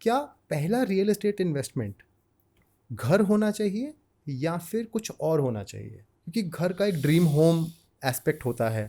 क्या पहला real estate investment घर होना चाहिए या फिर कुछ और होना चाहिए? क्योंकि घर का एक ड्रीम होम एस्पेक्ट होता है,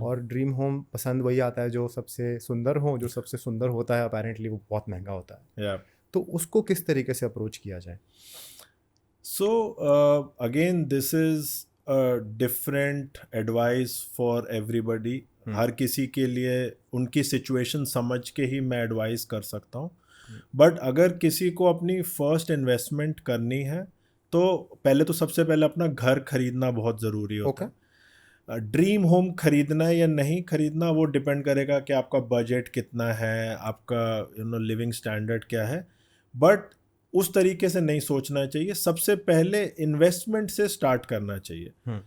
और ड्रीम होम पसंद वही आता है जो सबसे सुंदर हो, जो सबसे सुंदर होता है अपेरेंटली वो बहुत महंगा होता है। Yeah. तो उसको किस तरीके से अप्रोच किया जाए? So again, this is a different advice for everybody. हर किसी के लिए उनकी सिचुएशन समझ के ही मैं एडवाइस कर सकता हूँ. बट अगर किसी को अपनी फर्स्ट इन्वेस्टमेंट करनी है तो पहले तो सबसे पहले अपना घर खरीदना बहुत ज़रूरी होता है. ड्रीम होम खरीदना है या नहीं खरीदना वो डिपेंड करेगा कि आपका बजट कितना है, आपका लिविंग स्टैंडर्ड क्या है. बट उस तरीके से नहीं सोचना चाहिए. सबसे पहले इन्वेस्टमेंट से स्टार्ट करना चाहिए.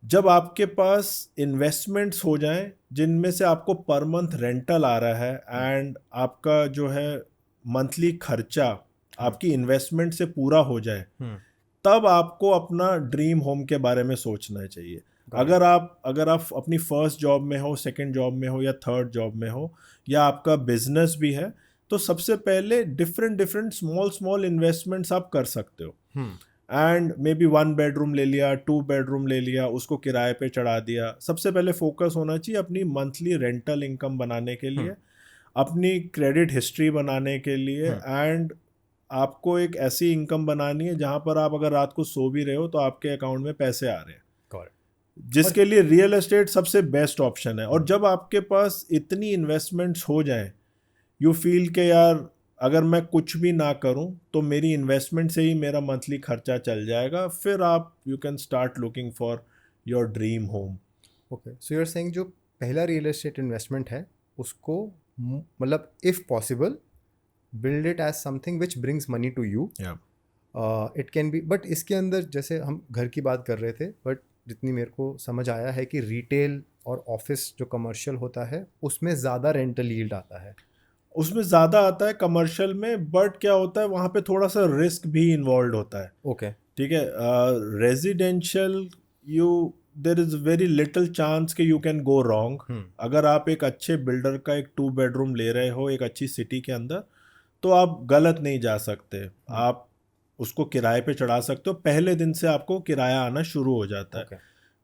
जब आपके पास इन्वेस्टमेंट्स हो जाएं जिनमें से आपको पर मंथ रेंटल आ रहा है एंड आपका जो है मंथली खर्चा आपकी इन्वेस्टमेंट से पूरा हो जाए, तब आपको अपना ड्रीम होम के बारे में सोचना चाहिए. अगर आप अपनी फर्स्ट जॉब में हो, सेकंड जॉब में हो या थर्ड जॉब में हो या आपका बिजनेस भी है, तो सबसे पहले डिफरेंट स्मॉल इन्वेस्टमेंट्स आप कर सकते हो. एंड मे बी 1 बेडरूम ले लिया, 2 बेडरूम ले लिया, उसको किराए पे चढ़ा दिया. सबसे पहले फोकस होना चाहिए अपनी मंथली रेंटल इनकम बनाने के लिए, अपनी क्रेडिट हिस्ट्री बनाने के लिए, एंड आपको एक ऐसी इनकम बनानी है जहां पर आप अगर रात को सो भी रहे हो तो आपके अकाउंट में पैसे आ रहे हैं, जिसके लिए रियल एस्टेट सबसे बेस्ट ऑप्शन है. और जब आपके पास इतनी इन्वेस्टमेंट्स हो जाएं, यू फील के यार अगर मैं कुछ भी ना करूं तो मेरी इन्वेस्टमेंट से ही मेरा मंथली खर्चा चल जाएगा, फिर आप you can start looking for your dream home. Okay, so you are saying जो पहला रियल एस्टेट इन्वेस्टमेंट है उसको मतलब if possible build it as something which brings money to you. It can be, but इसके अंदर जैसे हम घर की बात कर रहे थे, बट जितनी मेरे को समझ आया है कि रिटेल और ऑफिस जो कमर्शियल होता है उसमें ज़्यादा रेंटल यील्ड आता है. उसमें ज़्यादा आता है कमर्शियल में, बट क्या होता है वहाँ पे थोड़ा सा रिस्क भी इन्वॉल्व होता है. ओके, ठीक है. Residential there is very little chance कि यू कैन गो रॉन्ग. अगर आप एक अच्छे बिल्डर का एक 2 बेडरूम ले रहे हो एक अच्छी सिटी के अंदर, तो आप गलत नहीं जा सकते. आप उसको किराए पे चढ़ा सकते हो, पहले दिन से आपको किराया आना शुरू हो जाता है.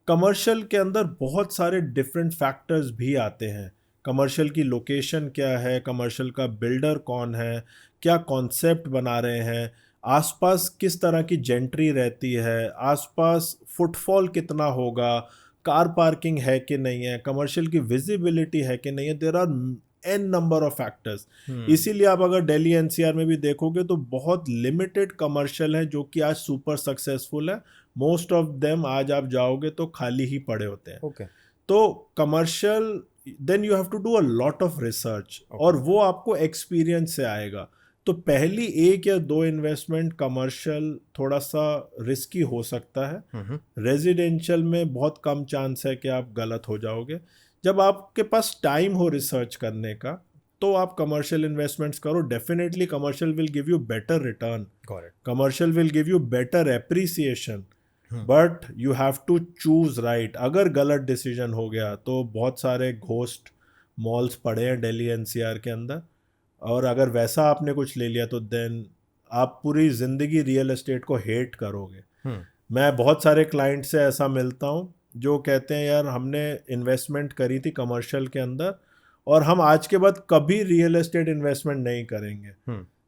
कमर्शियल के अंदर बहुत सारे डिफरेंट फैक्टर्स भी आते हैं. कमर्शियल की लोकेशन क्या है, कमर्शियल का बिल्डर कौन है, क्या कॉन्सेप्ट बना रहे हैं, आसपास किस तरह की जेंट्री रहती है, आसपास फुटफॉल कितना होगा, कार पार्किंग है कि नहीं है, कमर्शियल की विजिबिलिटी है कि नहीं है. There are an number of factors. इसीलिए आप अगर दिल्ली एनसीआर में भी देखोगे तो बहुत लिमिटेड कमर्शियल है जो कि आज सुपर सक्सेसफुल है. मोस्ट ऑफ देम आज आप जाओगे तो खाली ही पड़े होते हैं. ओके, तो commercial then you have to do a lot of research, और वो आपको एक्सपीरियंस से आएगा. तो पहली 1 या 2 इन्वेस्टमेंट कमर्शियल थोड़ा सा रिस्की हो सकता है. रेजिडेंशियल में बहुत कम चांस है कि आप गलत हो जाओगे. जब आपके पास टाइम हो रिसर्च करने का तो आप कमर्शियल इन्वेस्टमेंट्स करो. Definitely commercial will give you better return, commercial will give you better appreciation, but you have to choose right. अगर गलत डिसीजन हो गया तो बहुत सारे घोस्ट मॉल्स पड़े हैं दिल्ली एनसीआर के अंदर, और अगर वैसा आपने कुछ ले लिया तो देन आप पूरी ज़िंदगी रियल एस्टेट को हेट करोगे. मैं बहुत सारे क्लाइंट से ऐसा मिलता हूँ जो कहते हैं यार हमने इन्वेस्टमेंट करी थी कमर्शियल के अंदर और हम आज के बाद कभी रियल एस्टेट इन्वेस्टमेंट नहीं करेंगे.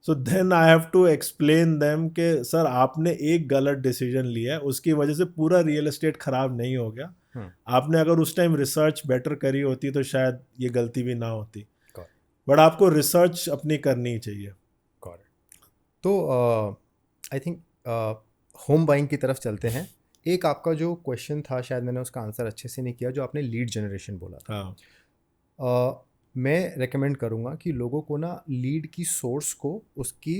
So then I have to explain them कि सर आपने एक गलत डिसीजन लिया है, उसकी वजह से पूरा रियल एस्टेट खराब नहीं हो गया. आपने अगर उस टाइम रिसर्च बेटर करी होती तो शायद ये गलती भी ना होती. बट आपको रिसर्च अपनी करनी चाहिए. तो आई थिंक होम बाइंग की तरफ चलते हैं. एक आपका जो क्वेश्चन था शायद मैंने उसका आंसर अच्छे से नहीं किया, जो आपने लीड जनरेशन बोला था. मैं रेकमेंड करूँगा कि लोगों को ना लीड की सोर्स को उसकी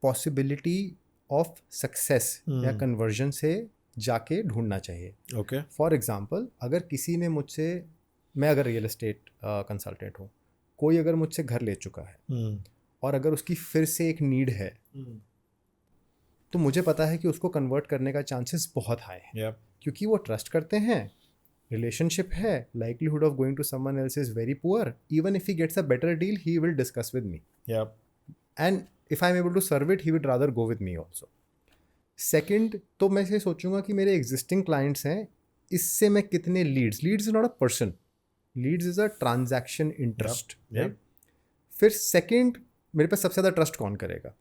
पॉसिबिलिटी ऑफ सक्सेस या कन्वर्जन से जाके ढूंढना चाहिए. ओके, फॉर एग्जांपल अगर किसी ने मुझसे, मैं अगर रियल एस्टेट कंसल्टेंट हूँ, कोई अगर मुझसे घर ले चुका है और अगर उसकी फिर से एक नीड है तो मुझे पता है कि उसको कन्वर्ट करने का चांसेस बहुत हाई है. क्योंकि वो ट्रस्ट करते हैं, रिलेशनशिप है, likelihood of going to someone else is very poor. Even if he gets a better deal, he will discuss with me. And if I am able to serve it he would rather go with me also. Second, तो मैं ये सोचूंगा कि मेरे existing clients हैं, इससे मैं कितने leads is not a person, leads is a transaction interest, right. फिर सेकेंड, मेरे पे सबसे ज़्यादा ट्रस्ट कौन करेगा?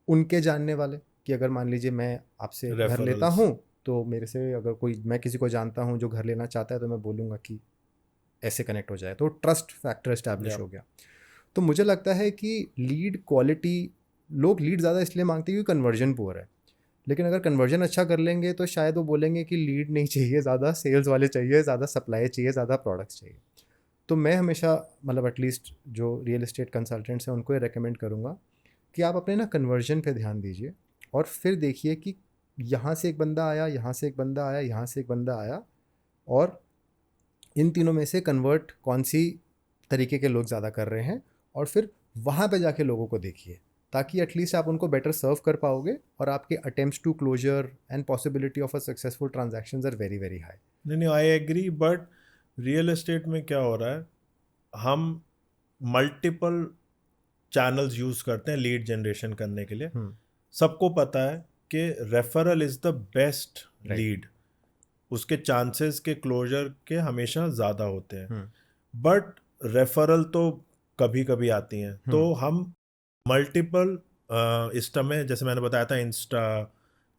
उनके जानने वाले, कि अगर मान लीजिए मैं आपसे घर लेता हूँ तो मेरे से अगर कोई, मैं किसी को जानता हूँ जो घर लेना चाहता है, तो मैं बोलूँगा कि ऐसे कनेक्ट हो जाए, तो ट्रस्ट फैक्टर इस्टेब्लिश हो गया. तो मुझे लगता है कि लीड क्वालिटी, लोग लीड ज़्यादा इसलिए मांगते हैं क्योंकि कन्वर्जन पुअर है. लेकिन अगर कन्वर्जन अच्छा कर लेंगे तो शायद वो बोलेंगे कि लीड नहीं चाहिए, ज़्यादा सेल्स वाले चाहिए, ज़्यादा सप्लाई चाहिए, ज़्यादा प्रोडक्ट्स चाहिए. तो मैं हमेशा मतलब एटलीस्ट जो रियल एस्टेट कंसल्टेंट्स हैं उनको ये रेकमेंड करूँगा कि आप अपने ना कन्वर्जन पे ध्यान दीजिए, और फिर देखिए कि यहाँ से एक बंदा आया, यहाँ से एक बंदा आया, यहाँ से एक बंदा आया, और इन तीनों में से कन्वर्ट कौन सी तरीके के लोग ज़्यादा कर रहे हैं, और फिर वहाँ पे जाके लोगों को देखिए, ताकि एटलीस्ट आप उनको बेटर सर्व कर पाओगे, और आपके attempts to closure and possibility of a successful transactions are very very high. नहीं, I agree, but real estate में क्या हो रहा है, हम मल्टीपल चैनल्स यूज करते हैं लीड जनरेशन करने के लिए. सबको पता है कि referral is the best lead, उसके चांसेस के क्लोजर के हमेशा ज़्यादा होते हैं. बट रेफरल तो कभी कभी आती हैं, तो हम मल्टीपल इस में, जैसे मैंने बताया था, Insta,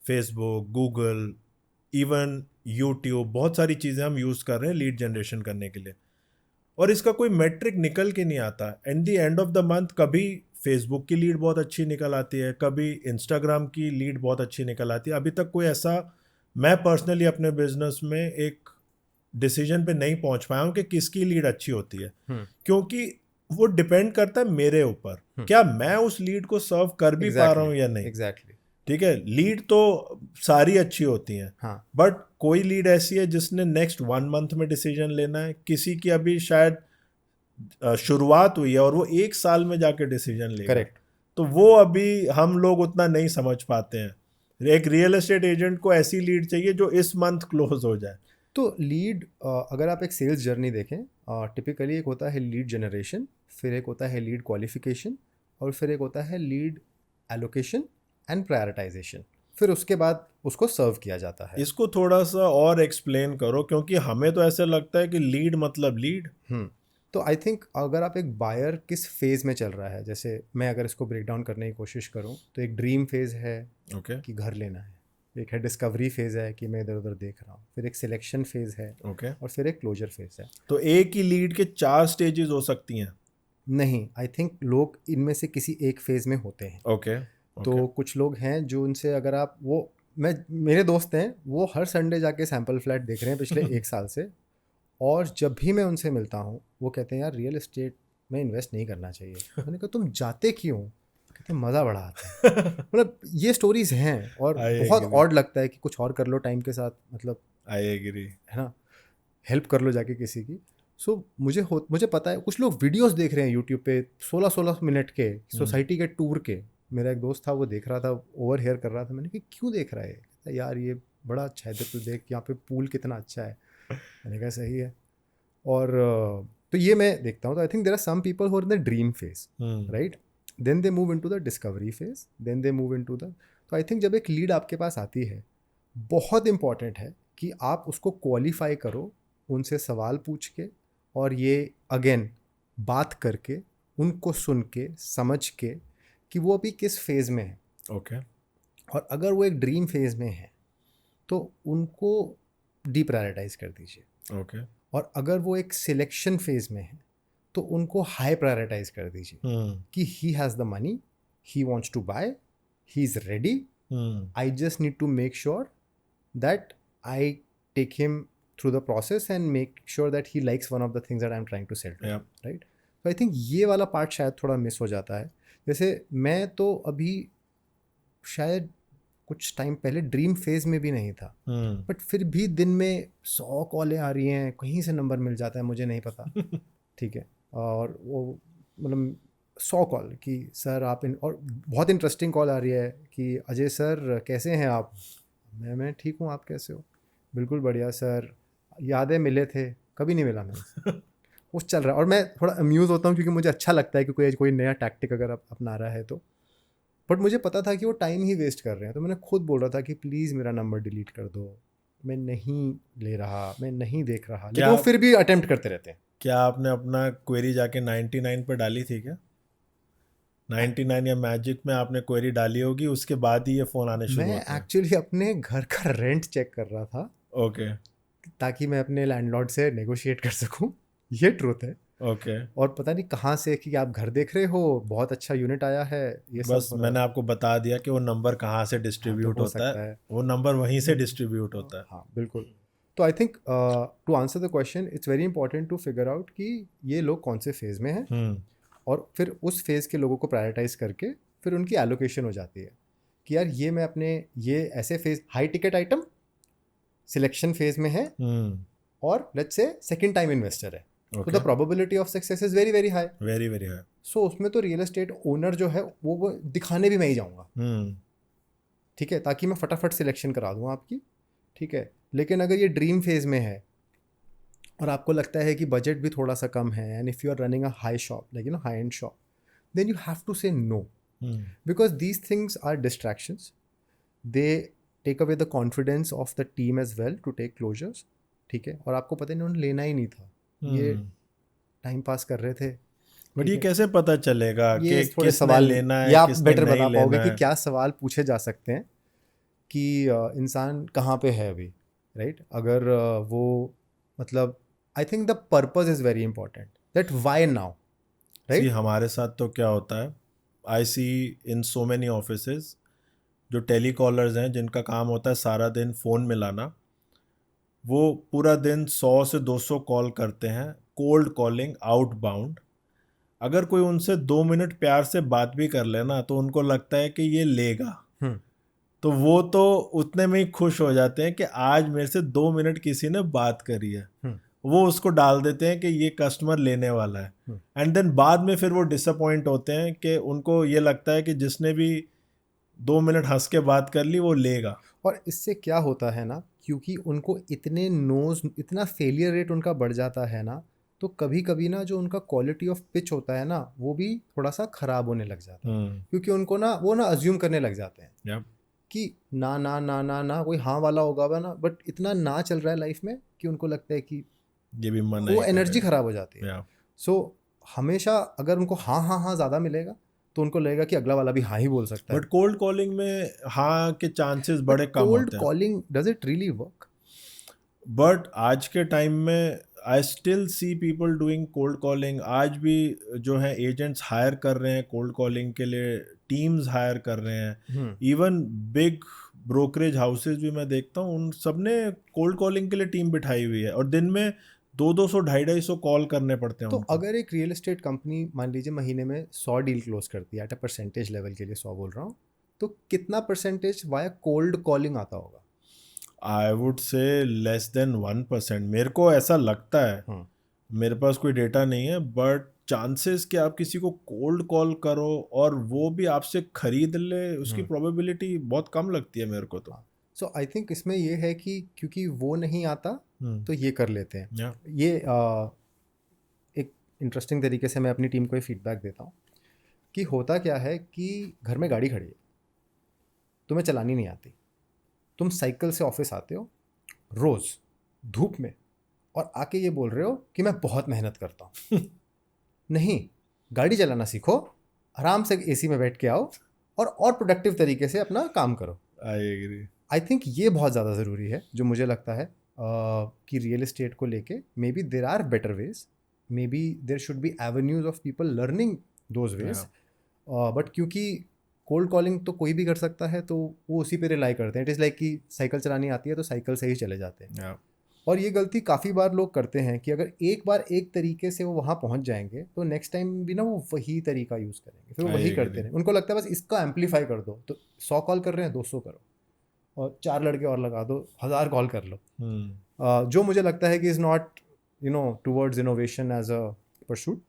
Facebook, Google, even YouTube, बहुत सारी चीज़ें हम यूज़ कर रहे हैं लीड जनरेशन करने के लिए, और इसका कोई मेट्रिक निकल के नहीं आता. At the end of the month कभी फेसबुक की लीड बहुत अच्छी निकल आती है, कभी इंस्टाग्राम की लीड बहुत अच्छी निकल आती है. अभी तक कोई ऐसा, मैं पर्सनली अपने बिजनेस में एक डिसीजन पे नहीं पहुंच पाया हूं कि किसकी लीड अच्छी होती है, क्योंकि वो डिपेंड करता है मेरे ऊपर, क्या मैं उस लीड को सर्व कर भी पा रहा हूं या नहीं. एग्जैक्टली. ठीक है, लीड तो सारी अच्छी होती हैं, हाँ. बट कोई लीड ऐसी है जिसने नेक्स्ट 1 मंथ में डिसीजन लेना है, किसी की अभी शायद शुरुआत हुई है और वो 1 साल में जाके डिसीजन लेगा. करेक्ट. तो वो अभी हम लोग उतना नहीं समझ पाते हैं. एक रियल एस्टेट एजेंट को ऐसी लीड चाहिए जो इस मंथ क्लोज हो जाए. तो लीड, अगर आप एक सेल्स जर्नी देखें, टिपिकली एक होता है लीड जनरेशन, फिर एक होता है लीड क्वालिफिकेशन, और फिर एक होता है लीड एलोकेशन एंड प्रायोरिटाइजेशन, फिर उसके बाद उसको सर्व किया जाता है. इसको थोड़ा सा और एक्सप्लेन करो, क्योंकि हमें तो ऐसा लगता है कि लीड मतलब लीड. तो आई थिंक अगर आप एक बायर किस फेज़ में चल रहा है, जैसे मैं अगर इसको ब्रेक डाउन करने की कोशिश करूं, तो एक ड्रीम फेज़ है कि घर लेना है, एक है डिस्कवरी फेज़ है कि मैं इधर उधर देख रहा हूँ, फिर एक सिलेक्शन फेज़ है, और फिर एक क्लोजर फेज़ है. तो एक ही लीड के 4 स्टेजेस हो सकती हैं? नहीं, आई थिंक लोग इनमें से किसी एक फेज़ में होते हैं. तो कुछ लोग हैं जो उनसे अगर आप मेरे दोस्त हैं, वो हर संडे जाके सैम्पल फ्लैट देख रहे हैं पिछले 1 साल से, और जब भी मैं उनसे मिलता हूँ वो कहते हैं यार रियल एस्टेट में इन्वेस्ट नहीं करना चाहिए. मैंने कहा तुम जाते क्यों? कहते हैं मज़ा बड़ा आता है. मतलब ये स्टोरीज हैं, और बहुत ऑड लगता है कि कुछ और कर लो टाइम के साथ, मतलब आई एग्री, है ना, हेल्प कर लो जाके किसी की. सो मुझे पता है कुछ लोग वीडियोस देख रहे हैं यूट्यूब पे 16-16 मिनट के सोसाइटी के टूर के. मेरा एक दोस्त था, वो देख रहा था, ओवर हेयर कर रहा था. मैंने कहा क्यों देख रहा है? कहता यार ये बड़ा अच्छा है, तो देख यहाँ पे पूल कितना अच्छा है. मैंने कहा सही है. और तो ये मैं देखता हूँ. तो I think there are some people who are in the dream phase, right, then they move into the discovery phase, then they move into the. तो आई थिंक जब एक लीड आपके पास आती है, बहुत इंपॉर्टेंट है कि आप उसको क्वालिफाई करो, उनसे सवाल पूछ के, और ये अगेन बात करके, उनको सुन के, समझ के कि वो अभी किस फेज़ में है. और अगर वो एक ड्रीम फेज़ में है तो उनको डीप्रायोरिटाइज कर दीजिए. और अगर वो एक सिलेक्शन फेज में है तो उनको हाई प्रायोरिटाइज कर दीजिए कि he has the money, he wants to buy, he is ready, I just need to make sure that I take him through the process and make sure that he likes one of the things that I am trying to sell, right. तो I think ये वाला part शायद थोड़ा miss हो जाता है. जैसे मैं तो अभी शायद कुछ टाइम पहले ड्रीम फेज में भी नहीं था, बट फिर भी दिन में 100 कॉलें आ रही हैं, कहीं से नंबर मिल जाता है, मुझे नहीं पता. ठीक है, और वो मतलब 100 कॉल कि सर आप और बहुत इंटरेस्टिंग कॉल आ रही है कि अजय सर कैसे हैं आप. मैं ठीक हूँ, आप कैसे हो? बिल्कुल बढ़िया सर, यादें मिले थे, कभी नहीं मिला मैं. वो चल रहा है, और मैं थोड़ा अम्यूज़ होता हूँ क्योंकि मुझे अच्छा लगता है कि कोई नया टैक्टिक अगर अपना रहा है तो। बट मुझे पता था कि वो टाइम ही वेस्ट कर रहे हैं, तो मैंने खुद बोल रहा था कि प्लीज़ मेरा नंबर डिलीट कर दो, मैं नहीं ले रहा, मैं नहीं देख रहा, लेकिन वो फिर भी अटेम्प्ट करते रहते हैं। क्या आपने अपना क्वेरी जाके 99 पे डाली थी क्या? 99 या मैजिक में आपने क्वेरी डाली होगी, उसके बाद ही ये फ़ोन आने शुरू होते हैं। मैं एक्चुअली अपने घर का रेंट चेक कर रहा था, ओके ताकि मैं अपने लैंडलॉर्ड से नेगोशिएट कर सकूं, ये ट्रूथ है। ओके। और पता नहीं कहाँ से कि आप घर देख रहे हो, बहुत अच्छा यूनिट आया है, ये सब बस हो रहा मैंने है। आपको बता दिया कि वो नंबर कहाँ से हाँ, तो डिस्ट्रीब्यूट हो होता सकता है, है। वो नंबर वहीं से डिस्ट्रीब्यूट होता है। हाँ बिल्कुल। तो I think to answer the question, it's very important to figure out कि ये लोग कौन से फेज़ में हैं, और फिर उस फेज़ के लोगों को प्रायोरिटाइज करके फिर उनकी एलोकेशन हो जाती है कि यार ये मैं अपने ये ऐसे phase high ticket item selection phase में है, और let's say second time investor है, तो the probability of success is very very high, very very high. So उसमें तो रियल एस्टेट ओनर जो है वो दिखाने भी मैं ही जाऊँगा, ठीक है, ताकि मैं फटाफट सिलेक्शन करा दूँ आपकी, ठीक है। लेकिन अगर ये ड्रीम फेज में है और आपको लगता है कि बजट भी थोड़ा सा कम है, and if you are running a high shop, like you know high and shop, then you have to say no, because these things are distractions. They take away the confidence of the team as well to take closures, ठीक है। और आपको पता नहीं उन्होंने लेना ही नहीं था, ये टाइम पास कर रहे थे। बट ये कैसे पता चलेगा कि किसने सवाल लेना है, या आप किसने बेटर नहीं बता पाओगे लेना कि है? क्या सवाल पूछे जा सकते हैं कि इंसान कहाँ पे है अभी, राइट? अगर वो मतलब I think the purpose is very important, that why now, see हमारे साथ तो क्या होता है, I see in so many offices जो टेलीकॉलर्स हैं जिनका काम होता है सारा दिन फ़ोन मिलाना, वो पूरा दिन 100 से 200 कॉल करते हैं, कोल्ड कॉलिंग आउटबाउंड। अगर कोई उनसे 2 मिनट प्यार से बात भी कर लेना तो उनको लगता है कि ये लेगा, तो वो तो उतने में ही खुश हो जाते हैं कि आज मेरे से 2 मिनट किसी ने बात करी है, वो उसको डाल देते हैं कि ये कस्टमर लेने वाला है। एंड देन बाद में फिर वो डिसअपॉइंट होते हैं कि उनको ये लगता है कि जिसने भी 2 मिनट हंस के बात कर ली वो लेगा। और इससे क्या होता है ना, क्योंकि उनको इतने नोज, इतना फेलियर रेट उनका बढ़ जाता है ना, तो कभी कभी ना जो उनका क्वालिटी ऑफ पिच होता है ना, वो भी थोड़ा सा खराब होने लग जाता है, क्योंकि उनको ना वो ना अज्यूम करने लग जाते हैं कि ना ना ना ना ना कोई हाँ वाला होगा ना, बट इतना ना चल रहा है लाइफ में कि उनको लगता है कि ये भी मन वो एनर्जी खराब हो जाती है। सो हमेशा अगर उनको हाँ हाँ हाँ ज़्यादा मिलेगा तो उनको लगेगा कि अगला वाला भी हाँ ही बोल सकता है। बट कोल्ड कॉलिंग में हाँ के चांसेस बड़े कम होते हैं। Cold calling does it really work? But आज के टाइम में I still see people doing cold calling. आज भी जो है एजेंट्स हायर कर रहे हैं कोल्ड कॉलिंग के लिए, टीम्स हायर कर रहे हैं। इवन बिग ब्रोकरेज हाउसेज भी मैं देखता हूँ, उन सब ने कोल्ड कॉलिंग के लिए टीम बिठाई हुई है, और दिन में 200 250 कॉल करने पड़ते हैं तो उनको। अगर एक रियल एस्टेट कंपनी मान लीजिए महीने में 100 डील क्लोज करती है, एट अ परसेंटेज लेवल के लिए 100 बोल रहा हूँ, तो कितना परसेंटेज वाया कोल्ड कॉलिंग आता होगा? I would say less than 1%, मेरे को ऐसा लगता है। मेरे पास कोई डेटा नहीं है, बट चांसेस कि आप किसी को कोल्ड कॉल करो और वो भी आपसे खरीद ले, उसकी प्रोबेबिलिटी बहुत कम लगती है मेरे को तो। सो आई थिंक इसमें ये है कि क्योंकि वो नहीं आता तो ये कर लेते हैं। ये एक इंटरेस्टिंग तरीके से मैं अपनी टीम को ये फीडबैक देता हूँ कि होता क्या है कि घर में गाड़ी खड़ी है, तुम्हें चलानी नहीं आती, तुम साइकिल से ऑफिस आते हो रोज़ धूप में, और आके ये बोल रहे हो कि मैं बहुत मेहनत करता हूँ। नहीं, गाड़ी चलाना सीखो, आराम से एसी में बैठ के आओ और प्रोडक्टिव तरीके से अपना काम करो। I agree. आई थिंक ये बहुत ज़्यादा ज़रूरी है, जो मुझे लगता है कि रियल एस्टेट को लेके maybe there are better ways, maybe there should be avenues of people learning those ways, but क्योंकि कोल्ड कॉलिंग तो कोई भी कर सकता है तो वो उसी पे रिलाई करते हैं। इट इज़ लाइक कि साइकिल चलानी आती है तो साइकिल से ही चले जाते हैं। और ये गलती काफ़ी बार लोग करते हैं कि अगर एक बार एक तरीके से वो वहाँ पहुँच जाएंगे तो नेक्स्ट टाइम भी ना वो वही तरीका यूज़ करेंगे, फिर वो वही करते रहें। उनको लगता है बस इसका एम्पलीफाई कर दो, तो 100 कॉल कर रहे हैं 200 करो, और 4 लड़के और लगा दो, 1000 कॉल कर लो। जो मुझे लगता है कि is not towards innovation as a pursuit.